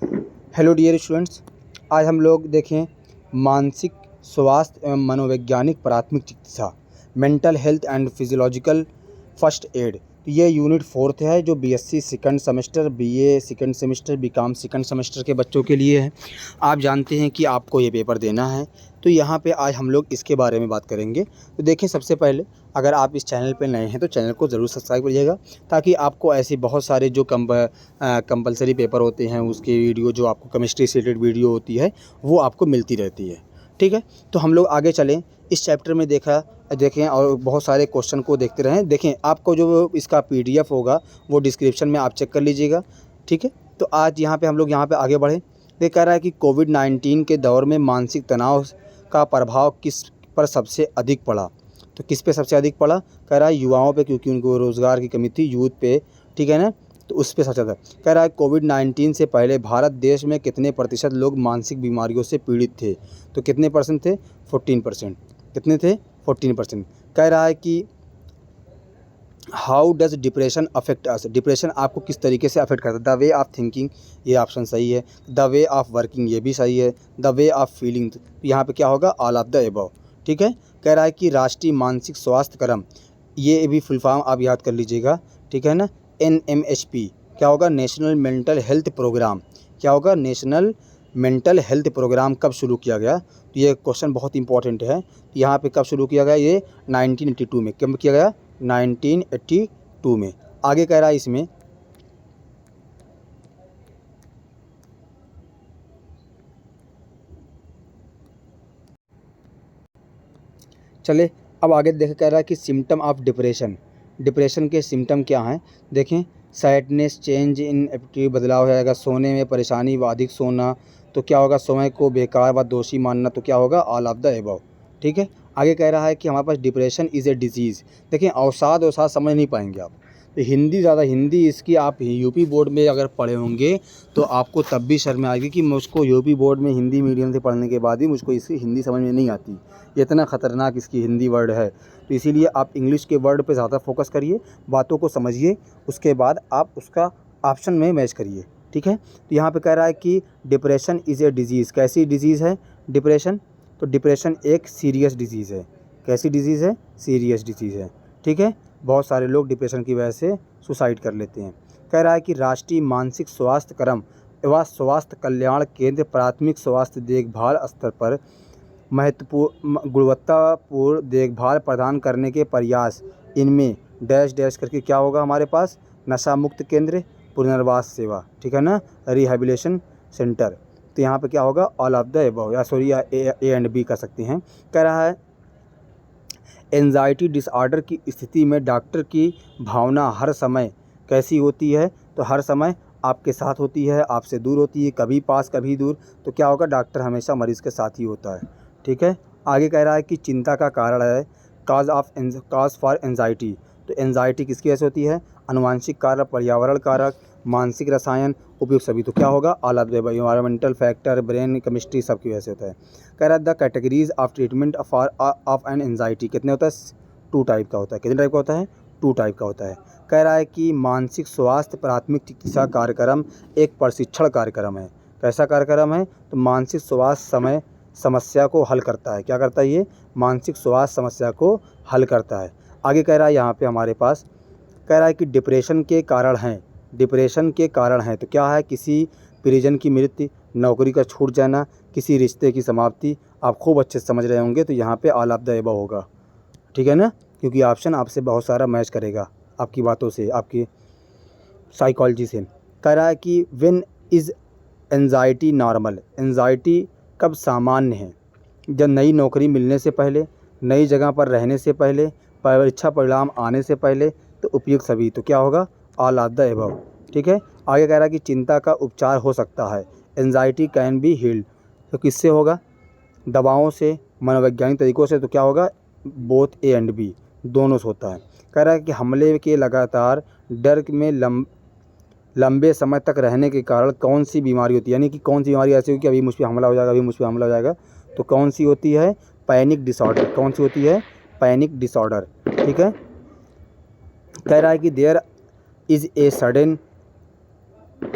Hello dear students, आज हम लोग देखें मानसिक स्वास्थ्य एवं मनोवैज्ञानिक प्राथमिक चिकित्सा, mental health and physiological first aid. तो ये यूनिट 4 है जो BSc second semester, BA second semester, BCom second semester के बच्चों के लिए है। आप जानते हैं कि आपको ये पेपर देना है, तो यहाँ पे आज हम लोग इसके बारे में बात करेंगे। तो देखें, सबसे पहले अगर आप इस चैनल पर नए हैं तो चैनल को ज़रूर सब्सक्राइब करिएगा, ताकि आपको ऐसे बहुत सारे जो कंपलसरी पेपर होते हैं उसके वीडियो, जो आपको केमिस्ट्री से रिलेटेड वीडियो होती है वो आपको मिलती रहती है। ठीक है, तो हम लोग आगे चलें। इस चैप्टर में देखें और बहुत सारे क्वेश्चन को देखते रहें। देखें, आपको जो इसका पीडीएफ होगा वो डिस्क्रिप्शन में आप चेक कर लीजिएगा। ठीक है, तो आज यहाँ पे हम लोग यहाँ पे आगे बढ़ें। ये कह रहा है कि कोविड-19 के दौर में मानसिक तनाव का प्रभाव किस पर सबसे अधिक पड़ा। तो किस पे सबसे अधिक पड़ा? कह रहा है युवाओं पे, क्योंकि उनको रोज़गार की कमी थी, यूथ पे। ठीक है ना, तो उस पे सबसे ज़्यादा कह रहा है। कोविड-19 से पहले भारत देश में कितने प्रतिशत लोग मानसिक बीमारियों से पीड़ित थे? तो कितने परसेंट थे? 14%। कितने थे? 14%। कह रहा है कि how does depression affect us. Depression आपको किस तरीके से अफेक्ट करता है? द वे ऑफ थिंकिंग, ये ऑप्शन सही है। द वे ऑफ वर्किंग, ये भी सही है। द वे ऑफ फीलिंग, यहाँ पे क्या होगा? All of the above. ठीक है, कह रहा है कि राष्ट्रीय मानसिक स्वास्थ्य कार्यक्रम, ये भी फुल फॉर्म आप याद कर लीजिएगा। ठीक है ना, NMHP क्या होगा? National mental health programme. क्या होगा? नेशनल मेंटल हेल्थ प्रोग्राम कब शुरू किया गया? तो ये क्वेश्चन बहुत इंपॉर्टेंट है। यहाँ पे कब शुरू किया गया? ये 1982 में। कब किया गया? 1982 में। आगे कह रहा है इसमें, चले अब आगे देख। कह रहा है कि सिम्टम ऑफ डिप्रेशन, डिप्रेशन के सिम्टम क्या हैं? देखें, सैडनेस, चेंज इन एप्टीट्यूड, बदलाव हो जाएगा। सोने में परेशानी व अधिक सोना, तो क्या होगा? समय को बेकार व दोषी मानना, तो क्या होगा? All of the above. ठीक है, आगे कह रहा है कि हमारे पास डिप्रेशन इज़ ए डिजीज़। देखें, अवसाद समझ नहीं पाएंगे आप, तो हिंदी इसकी आप यूपी बोर्ड में अगर पढ़े होंगे तो आपको तब भी शर्म आएगी कि मुझको यूपी बोर्ड में हिंदी मीडियम से पढ़ने के बाद भी मुझको इसकी हिंदी समझ में नहीं आती। इतना ख़तरनाक इसकी हिंदी वर्ड है। तो इसीलिए आप इंग्लिश के वर्ड पे ज़्यादा फोकस करिए, बातों को समझिए, उसके बाद आप उसका ऑप्शन में मैच करिए। ठीक है, तो यहाँ पे कह रहा है कि डिप्रेशन इज़ ए डिजीज़। कैसी डिजीज़ है डिप्रेशन? तो डिप्रेशन एक सीरियस डिजीज़ है। कैसी डिजीज़ है? सीरियस डिजीज़ है। ठीक है, बहुत सारे लोग डिप्रेशन की वजह से सुसाइड कर लेते हैं। कह रहा है कि राष्ट्रीय मानसिक स्वास्थ्य कार्यक्रम एवं स्वास्थ्य कल्याण केंद्र प्राथमिक स्वास्थ्य देखभाल स्तर पर महत्वपूर्ण गुणवत्तापूर्ण देखभाल प्रदान करने के प्रयास, इनमें डैश डैश करके क्या होगा हमारे पास? नशा मुक्त केंद्र, पुनर्वास सेवा। ठीक है ना, रिहैबिलिटेशन सेंटर। तो यहाँ पे क्या होगा? ऑल ऑफ द एबव, या सॉरी ए एंड बी कर सकते हैं। कह रहा है एंजाइटी डिसऑर्डर की स्थिति में डॉक्टर की भावना हर समय कैसी होती है? तो हर समय आपके साथ होती है, आपसे दूर होती है, कभी पास कभी दूर। तो क्या होगा? डॉक्टर हमेशा मरीज़ के साथ ही होता है। ठीक है, आगे कह रहा है कि चिंता का कारण है, काज फॉर एंजाइटी। तो एंजाइटी किसकी वजह से होती है? आनुवंशिक कारक, पर्यावरण कारक, मानसिक रसायन, उपयुक्त सभी। तो क्या होगा? All of the above. Environmental factor, brain chemistry, सबकी वजह से होता है। कह रहा है the categories of treatment of N anxiety, कितने होता है? 2 टाइप का होता है। कितने टाइप का होता है? 2 टाइप का होता है। कह रहा है कि मानसिक स्वास्थ्य प्राथमिक चिकित्सा कार्यक्रम एक प्रशिक्षण कार्यक्रम है। कैसा कार्यक्रम है? तो मानसिक स्वास्थ्य समस्या को हल करता है। क्या करता है ये? मानसिक स्वास्थ्य समस्या को हल करता है। आगे कह रहा है यहाँ पे हमारे पास, कह रहा है कि डिप्रेशन के कारण हैं। डिप्रेशन के कारण हैं तो क्या है? किसी परिजन की मृत्यु, नौकरी का छूट जाना, किसी रिश्ते की समाप्ति। आप खूब अच्छे से समझ रहे होंगे, तो यहाँ पे ऑल ऑफ द एबव होगा। ठीक है ना, क्योंकि ऑप्शन आपसे बहुत सारा मैच करेगा आपकी बातों से, आपकी साइकोलॉजी से। कह रहा है कि when is anxiety normal. Anxiety कब सामान्य है? जब नई नौकरी मिलने से पहले, नई जगह पर रहने से पहले, परीक्षा परिणाम आने से पहले, तो उपयुक्त सभी। तो क्या होगा? All of the above. ठीक है, आगे कह रहा है कि चिंता का उपचार हो सकता है। Anxiety can be healed. तो किससे होगा? दवाओं से, मनोवैज्ञानिक तरीक़ों से। तो क्या होगा? बोथ ए एंड बी, दोनों से होता है। कह रहा है कि हमले के लगातार डर में लंबे समय तक रहने के कारण कौन सी बीमारी होती है? यानी कि कौन सी बीमारी ऐसी होगी कि अभी मुझ पे हमला हो जाएगा, अभी मुझ पे हमला हो जाएगा। तो कौन सी होती है? Panic disorder. कौन सी होती है? Panic disorder. ठीक है, कह रहा है कि there is a sudden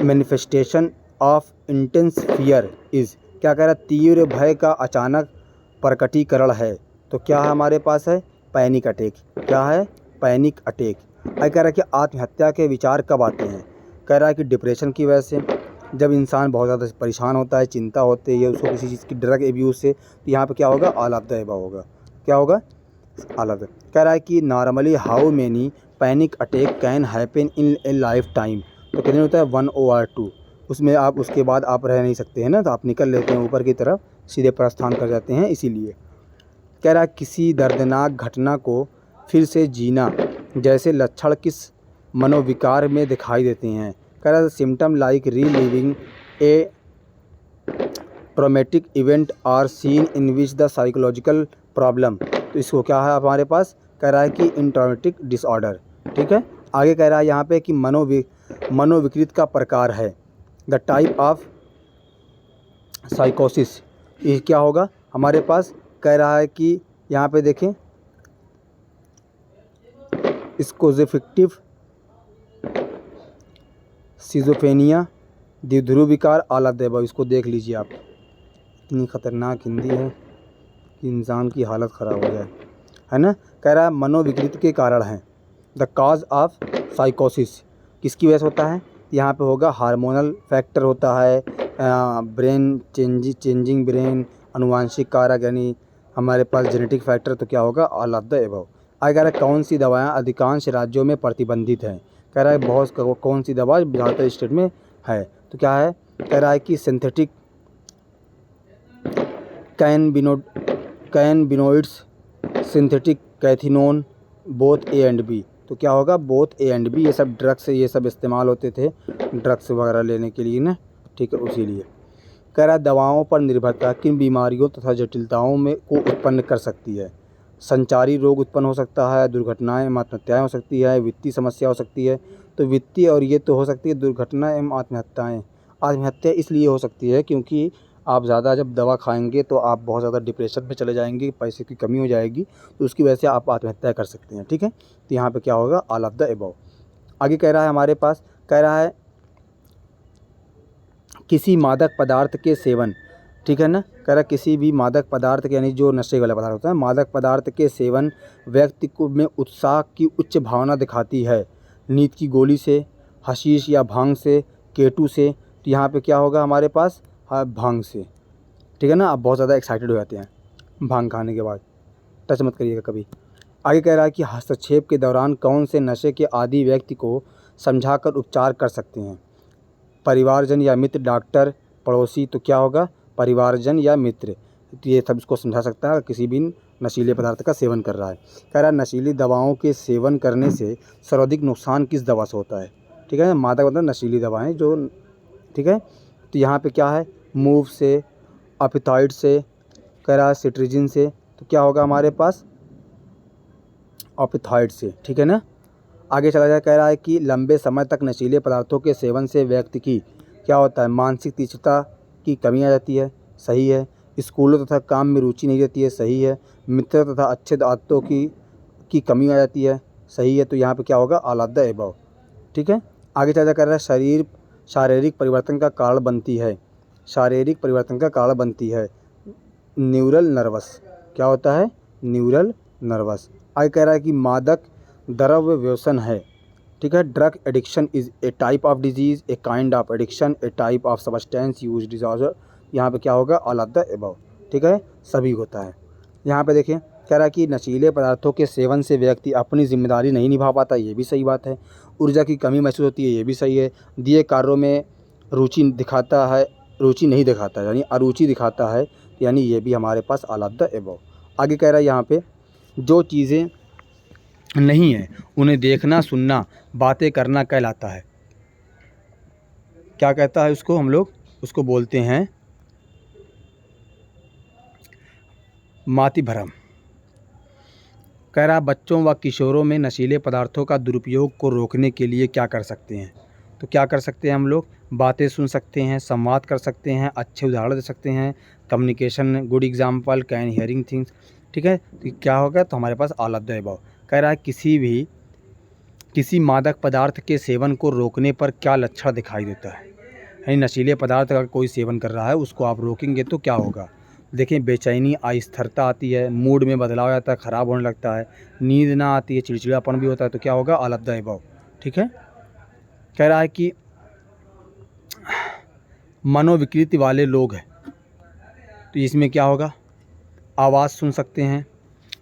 manifestation of intense fear is, क्या कह रहा है, तीव्र भय का अचानक प्रकटीकरण है। तो क्या है हमारे पास है, पैनिक अटैक। क्या है, पैनिक अटैक। कह रहा है कि आत्महत्या के विचार कब आते हैं, कह रहा है कि डिप्रेशन की वजह से, जब इंसान बहुत ज़्यादा परेशान होता है, चिंता होती है, या उसको किसी चीज़ की ड्रग एब्यूज़ से, तो यहाँ पे क्या होगा, ऑल ऑफ द अबव होगा। क्या होगा, ऑल ऑफ द। कह रहा है कि normally how many panic attack can happen in A life time, तो कितने होता है, 1 or 2। उसमें आप उसके बाद आप रह नहीं सकते हैं ना, तो आप निकल लेते हैं ऊपर की तरफ, सीधे प्रस्थान कर जाते हैं, इसीलिए। कह रहा है किसी दर्दनाक घटना को फिर से जीना जैसे लक्षण किस मनोविकार में दिखाई देते हैं। कह रहा है symptom like reliving a traumatic event or scene in which the psychological problem. तो इसको क्या है हमारे पास, कह रहा है कि इंट्रॉमेटिक डिसऑर्डर। ठीक है, आगे कह रहा है यहाँ पे कि मनोविकृत का प्रकार है, द टाइप ऑफ साइकोसिस। ये क्या होगा हमारे पास, कह रहा है कि यहाँ पे देखें, स्किज़ोफ्रेनिया, सिज़ोफ्रेनिया, द्विध्रुव विकार, ऑल ऑफ द अबव। इसको देख लीजिए आप, इतनी ख़तरनाक हिंदी है कि इंसान की हालत ख़राब हो जाए, है ना। कह रहा है मनोविकृत के कारण हैं, द काज ऑफ साइकोसिस किसकी वजह से होता है, यहाँ पे होगा हार्मोनल फैक्टर होता है, ब्रेन चेंजिंग ब्रेन, अनुवांशिक कारक यानी हमारे पास जेनेटिक फैक्टर, तो क्या होगा, ऑल ऑफ द अबव। आगे कह रहा है कौन सी दवाएं अधिकांश राज्यों में प्रतिबंधित हैं। कह रहा है बहुत कौन सी दवा ज़्यादातर स्टेट में है, तो क्या है, कह रहा है कि synthetic cannabinoids, synthetic cathinone, both A and B. तो क्या होगा, बोथ ए एंड बी, ये सब ड्रग्स, ये सब इस्तेमाल होते थे ड्रग्स वगैरह लेने के लिए ना, ठीक है, उसीलिए। कह रहा है दवाओं पर निर्भरता किन बीमारियों तथा जटिलताओं में को उत्पन्न कर सकती है। संचारी रोग उत्पन्न हो सकता है, दुर्घटनाएं एवं आत्महत्याएँ हो सकती है, वित्तीय समस्या हो सकती है। तो वित्तीय और ये तो हो सकती है, दुर्घटना एवं आत्महत्याएँ। आत्महत्या इसलिए हो सकती है क्योंकि आप ज़्यादा जब दवा खाएंगे तो आप बहुत ज़्यादा डिप्रेशन में चले जाएंगे, पैसे की कमी हो जाएगी, तो उसकी वजह से आप आत्महत्या कर सकते हैं। ठीक है, तो यहाँ पे क्या होगा, ऑल ऑफ द अबव। आगे कह रहा है हमारे पास, कह रहा है किसी मादक पदार्थ के सेवन, ठीक है ना, कह रहा है किसी भी मादक पदार्थ के, यानी जो नशे वाला पदार्थ होता है, मादक पदार्थ के सेवन व्यक्ति को में उत्साह की उच्च भावना दिखाती है, नींद की गोली से, हशीश या भांग से, केटू से। तो यहाँ पे क्या होगा हमारे पास, हाँ, भांग से। ठीक है ना, आप बहुत ज़्यादा एक्साइटेड हो जाते हैं भांग खाने के बाद, टच मत करिएगा कभी। आगे कह रहा है कि हस्तक्षेप के दौरान कौन से नशे के आदी व्यक्ति को समझाकर उपचार कर सकते हैं, परिवारजन या मित्र, डॉक्टर, पड़ोसी। तो क्या होगा, परिवारजन या मित्र, तो ये सब इसको समझा सकता है किसी भी नशीले पदार्थ का सेवन कर रहा है। कह रहा है नशीली दवाओं के सेवन करने से सर्वाधिक नुकसान किस दवा से होता है। ठीक है, मादक मतलब नशीली दवाएं जो, ठीक है, तो यहाँ पे क्या है, मूव से, अपिथॉइड से, कह रहा है सिट्रिजिन से। तो क्या होगा हमारे पास, अपिथॉइड से। ठीक है ना, आगे चला जाए, कह रहा है कि लंबे समय तक नशीले पदार्थों के सेवन से व्यक्ति की क्या होता है, मानसिक तीक्ष्णता की कमी आ जाती है, सही है। स्कूलों तथा काम में रुचि नहीं रहती है, सही है। मित्र तथा अच्छे आदतों की कमी आ जाती है, सही है। तो यहाँ पे क्या होगा, ऑल ऑफ द अबव। ठीक है, आगे चला कर रहा है शारीरिक परिवर्तन का कारण बनती है, शारीरिक परिवर्तन का कारण बनती है, न्यूरल नर्वस। क्या होता है, न्यूरल नर्वस। आगे कह रहा है कि मादक द्रव्य व्यसन है। ठीक है, drug addiction is a type of disease, a kind of addiction, A type of substance use disorder. यहाँ पे क्या होगा, ऑल ऑफ द अबव। ठीक है, सभी होता है। यहाँ पे देखिए, कह रहा है कि नशीले पदार्थों के सेवन से व्यक्ति अपनी जिम्मेदारी नहीं निभा पाता, ये भी सही बात है। ऊर्जा की कमी महसूस होती है, ये भी सही है। दिए कार्यों में रुचि दिखाता है, रुचि नहीं दिखाता है, यानी अरुचि दिखाता है, यानी ये भी हमारे पास ऑल ऑफ द अबव। आगे कह रहा है यहाँ पे जो चीज़ें नहीं है उन्हें देखना, सुनना, बातें करना कहलाता है। क्या कहता है उसको, हम लोग उसको बोलते हैं मातिभ्रम। कह रहा बच्चों व किशोरों में नशीले पदार्थों का दुरुपयोग को रोकने के लिए क्या कर सकते हैं। तो क्या कर सकते हैं हम लोग, बातें सुन सकते हैं, संवाद कर सकते हैं, अच्छे उदाहरण दे सकते हैं, communication, good example, can hearing things. ठीक है, तो क्या होगा, तो हमारे पास ऑल ऑफ द अबव। कह रहा है किसी मादक पदार्थ के सेवन को रोकने पर क्या लक्षण दिखाई देता है, यानी नशीले पदार्थ का कोई सेवन कर रहा है उसको आप रोकेंगे तो क्या होगा। देखें, बेचैनी, अस्थिरता आती है, मूड में बदलाव आता है, ख़राब होने लगता है, नींद ना आती है, चिड़चिड़ापन भी होता है, तो क्या होगा, ऑल ऑफ द अबव। ठीक है। कह रहा है कि मनोविकृति वाले लोग हैं तो इसमें क्या होगा, आवाज़ सुन सकते हैं,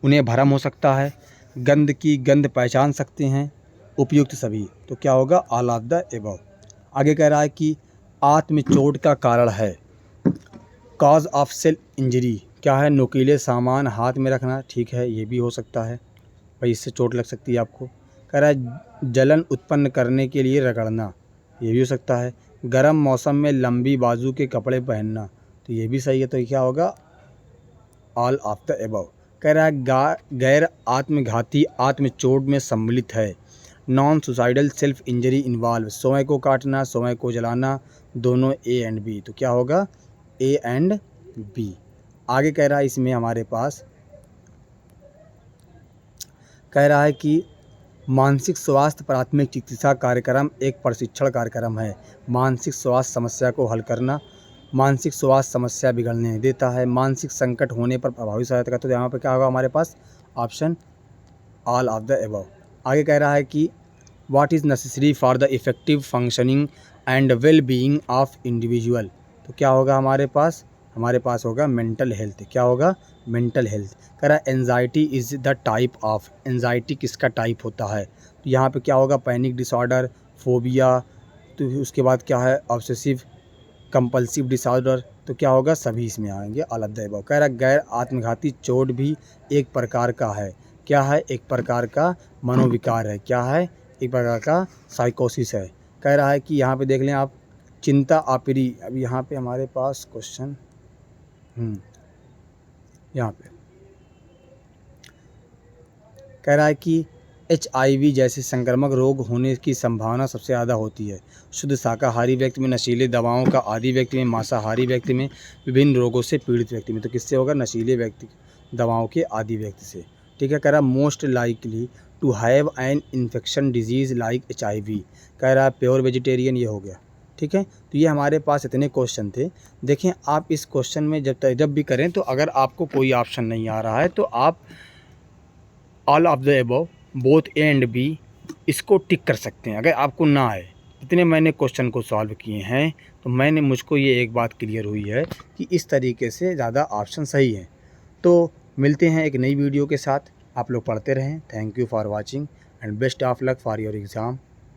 उन्हें भ्रम हो सकता है, गंध की गंध पहचान सकते हैं, उपयुक्त सभी, तो क्या होगा, ऑल ऑफ द अबव। आगे कह रहा है कि आत्म चोट का कारण है, कॉज ऑफ सेल्फ इंजरी क्या है, नुकीले सामान हाथ में रखना। ठीक है, ये भी हो सकता है भाई, इससे चोट लग सकती है आपको। कह रहा है जलन उत्पन्न करने के लिए रगड़ना, ये भी हो सकता है। गर्म मौसम में लंबी बाजू के कपड़े पहनना, तो ये भी सही है, तो क्या होगा, ऑल ऑफ द अबव। कह रहा है गैर आत्मघाती आत्म चोट में सम्मिलित है, non suicidal self injury involve, स्वयं को काटना, स्वयं को जलाना, दोनों ए एंड बी, तो क्या होगा, ए एंड बी। आगे कह रहा है इसमें हमारे पास कह रहा है कि मानसिक स्वास्थ्य प्राथमिक चिकित्सा कार्यक्रम एक प्रशिक्षण कार्यक्रम है, मानसिक स्वास्थ्य समस्या को हल करना, मानसिक स्वास्थ्य समस्या बिगड़ने नहीं देता है, मानसिक संकट होने पर प्रभावी सहायता करता है, तो यहाँ पर क्या होगा हमारे पास, option all of the above. आगे कह रहा है कि what is necessary for the effective functioning and well being of individual, तो क्या होगा हमारे पास होगा मेंटल हेल्थ। क्या होगा, मेंटल हेल्थ। कह रहा है anxiety is the type of, anxiety किसका टाइप होता है, तो यहाँ पे क्या होगा, पैनिक डिसऑर्डर, फोबिया, तो उसके बाद क्या है, ऑब्सेसिव कंपल्सिव डिसऑर्डर, तो क्या होगा, सभी इसमें आएंगे, ऑल ऑफ द अबव। कह रहा है गैर आत्मघाती चोट भी एक प्रकार का है, क्या है, एक प्रकार का मनोविकार है, क्या है, एक प्रकार का साइकोसिस है। कह रहा है कि यहाँ पे देख लें आप, चिंता आपिरी, अब यहाँ पे हमारे पास क्वेश्चन यहाँ पे कह रहा है कि HIV जैसे संक्रामक रोग होने की संभावना सबसे ज़्यादा होती है शुद्ध शाकाहारी व्यक्ति में, नशीले दवाओं का आदी व्यक्ति में, मांसाहारी व्यक्ति में, विभिन्न रोगों से पीड़ित व्यक्ति में, तो किससे होगा, नशीले व्यक्ति, दवाओं के आदी व्यक्ति से। ठीक है। कह रहा most likely to have an infection disease like HIV, कह रहा है प्योर वेजिटेरियन, ये हो गया। ठीक है। तो ये हमारे पास इतने क्वेश्चन थे। देखें, आप इस क्वेश्चन में जब भी करें तो अगर आपको कोई ऑप्शन नहीं आ रहा है तो आप all of the above, both A and b, इसको टिक कर सकते हैं। अगर आपको ना आए, जितने मैंने क्वेश्चन को सॉल्व किए हैं तो मुझको ये एक बात क्लियर हुई है कि इस तरीके से ज़्यादा ऑप्शन सही है। तो मिलते हैं एक नई वीडियो के साथ, आप लोग पढ़ते रहें। Thank you for watching and best of luck for your exam.